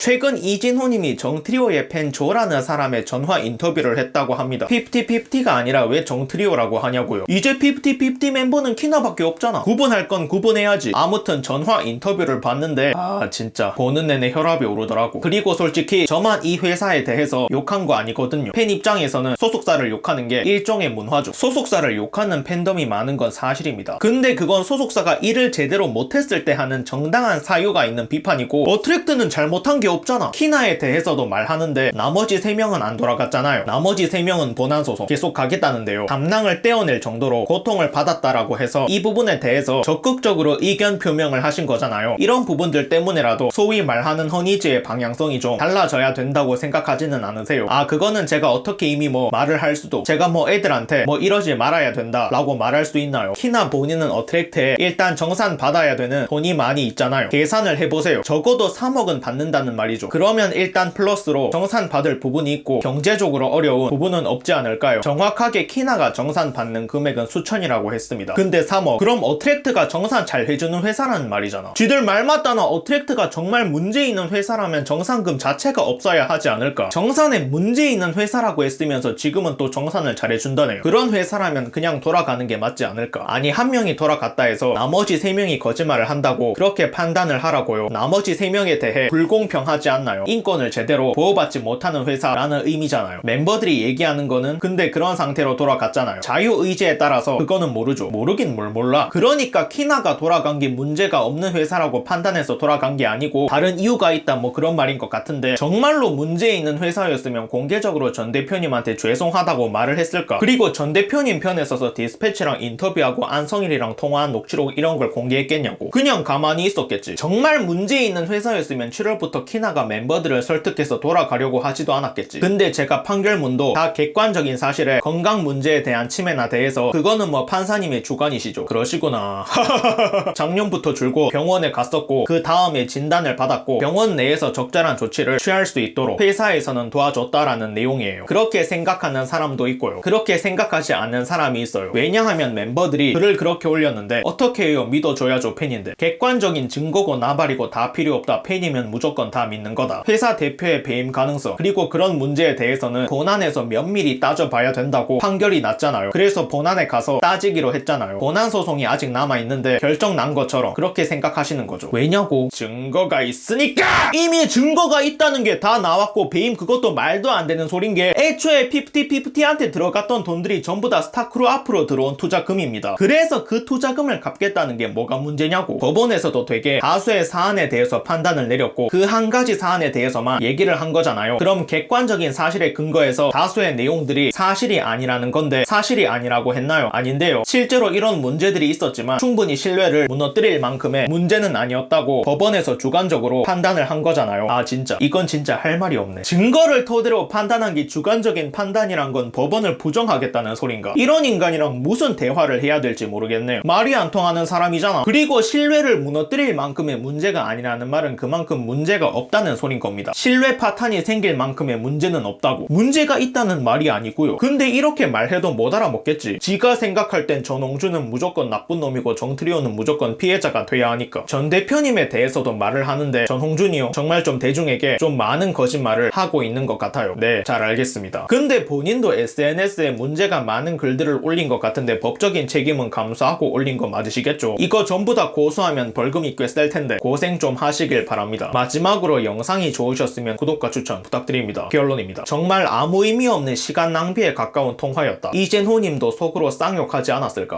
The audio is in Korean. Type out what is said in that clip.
최근 이진호님이 정트리오의 팬 조라는 사람의 전화 인터뷰를 했다고 합니다. 50-50가 아니라 왜 정트리오라고 하냐고요. 이제 50-50 멤버는 키나밖에 없잖아. 구분할 건 구분해야지. 아무튼 전화 인터뷰를 봤는데 진짜 보는 내내 혈압이 오르더라고. 그리고 솔직히 저만 이 회사에 대해서 욕한 거 아니거든요. 팬 입장에서는 소속사를 욕하는 게 일종의 문화죠. 소속사를 욕하는 팬덤이 많은 건 사실입니다. 근데 그건 소속사가 일을 제대로 못했을 때 하는 정당한 사유가 있는 비판이고, 어트랙트는 잘못한 게 없잖아. 키나에 대해서도 말하는데 나머지 3명은 안 돌아갔잖아요. 나머지 3명은 본안소송 계속 가겠다는데요. 담낭을 떼어낼 정도로 고통을 받았다라고 해서 이 부분에 대해서 적극적으로 의견 표명을 하신 거잖아요. 이런 부분들 때문에라도 소위 말하는 허니즈의 방향성이 좀 달라져야 된다고 생각하지는 않으세요? 그거는 제가 어떻게 이미 말을 할 수도, 제가 애들한테 이러지 말아야 된다 라고 말할 수 있나요? 키나 본인은 어트랙트에 일단 정산 받아야 되는 돈이 많이 있잖아요. 계산을 해보세요. 적어도 3억은 받는다는 말이죠. 그러면 일단 플러스로 정산 받을 부분이 있고 경제적으로 어려운 부분은 없지 않을까요? 정확하게 키나가 정산 받는 금액은 수천이라고 했습니다. 근데 3억. 그럼 어트랙트가 정산 잘 해주는 회사라는 말이잖아. 쥐들 말 맞다나 어트랙트가 정말 문제 있는 회사라면 정산금 자체가 없어야 하지 않을까? 정산에 문제 있는 회사라고 했으면서 지금은 또 정산을 잘 해준다네요. 그런 회사라면 그냥 돌아가는 게 맞지 않을까? 아니, 한 명이 돌아갔다 해서 나머지 3명이 거짓말을 한다고 그렇게 판단을 하라고요? 나머지 3명에 대해 불공평하지 않나요? 인권을 제대로 보호받지 못하는 회사라는 의미잖아요. 멤버들이 얘기하는 거는 근데 그런 상태로 돌아갔잖아요. 자유의지에 따라서 그거는 모르죠. 모르긴 뭘 몰라. 그러니까 키나가 돌아간 게 문제가 없는 회사라고 판단해서 돌아간 게 아니고 다른 이유가 있다 그런 말인 것 같은데, 정말로 문제 있는 회사였으면 공개적으로 전 대표님한테 죄송하다고 말을 했을까? 그리고 전 대표님 편에 서서 디스패치랑 인터뷰하고 안성일이랑 통화한 녹취록 이런 걸 공개했겠냐고. 그냥 가만히 있었겠지. 정말 문제 있는 회사였으면 7월부터 키나가 멤버들을 설득해서 돌아가려고 하지도 않았겠지. 근데 제가 판결문도 다 객관적인 사실에 건강 문제에 대한 침해나 대해서 그거는 판사님의 주관이시죠. 그러시구나. 작년부터 줄고 병원에 갔었고 그 다음에 진단을 받았고 병원 내에서 적절한 조치를 취할 수 있도록 회사에서는 도와줬다라는 내용이에요. 그렇게 생각하는 사람도 있고요. 그렇게 생각하지 않는 사람이 있어요. 왜냐하면 멤버들이 글을 그렇게 올렸는데 어떻게 해요? 믿어줘야죠, 팬인데. 객관적인 증거고 나발이고 다 필요 없다. 팬이면 무조건 다 믿는 거다. 회사 대표의 배임 가능성, 그리고 그런 문제에 대해서는 본안에서 면밀히 따져봐야 된다고 판결이 났잖아요. 그래서 본안에 가서 따지기로 했잖아요. 본안 소송이 아직 남아있는데 결정 난 것처럼 그렇게 생각하시는 거죠. 왜냐고? 증거가 있으니까! 이미 증거가 있다는 게 다 나왔고, 배임 그것도 말도 안 되는 소린 게 애초에 50-50한테 들어갔던 돈들이 전부 다 스타크루 앞으로 들어온 투자금입니다. 그래서 그 투자금을 갚겠다는 게 뭐가 문제냐고. 법원에서도 되게 다수의 사안에 대해서 판단을 내렸고 그 한 가지 사안에 대해서만 얘기를 한 거잖아요. 그럼 객관적인 사실에 근거해서 다수의 내용들이 사실이 아니라는 건데 사실이 아니라고 했나요? 아닌데요. 실제로 이런 문제들이 있었지만 충분히 신뢰를 무너뜨릴 만큼의 문제는 아니었다고 법원에서 주관적으로 판단을 한 거잖아요. 진짜 이건 진짜 할 말이 없네. 증거를 토대로 판단한 게 주관적인 판단이란 건 법원을 부정하겠다는 소린가? 이런 인간이랑 무슨 대화를 해야 될지 모르겠네요. 말이 안 통하는 사람이잖아. 그리고 신뢰를 무너뜨릴 만큼의 문제가 아니라는 말은 그만큼 문제가 없다는 소린 겁니다. 신뢰 파탄이 생길 만큼의 문제는 없다고. 문제가 있다는 말이 아니고요. 근데 이렇게 말해도 못 알아먹겠지. 지가 생각할 땐 전홍주는 무조건 나쁜 놈이고 정트리오는 무조건 피해자가 돼야 하니까. 전 대표님에 대해서도 말을 하는데 전홍준이요, 정말 좀 대중에게 좀 많은 거짓말을 하고 있는 것 같아요. 네, 잘 알겠습니다. 근데 본인도 SNS에 문제가 많은 글들을 올린 것 같은데 법적인 책임은 감수하고 올린 거 맞으시겠죠? 이거 전부 다 고소하면 벌금이 꽤 셀 텐데 고생 좀 하시길 바랍니다. 마지막으로 영상이 좋으셨으면 구독과 추천 부탁드립니다. 결론입니다. 정말 아무 의미 없는 시간 낭비에 가까운 통화였다. 이젠호님도 속으로 쌍욕하지 않았을까?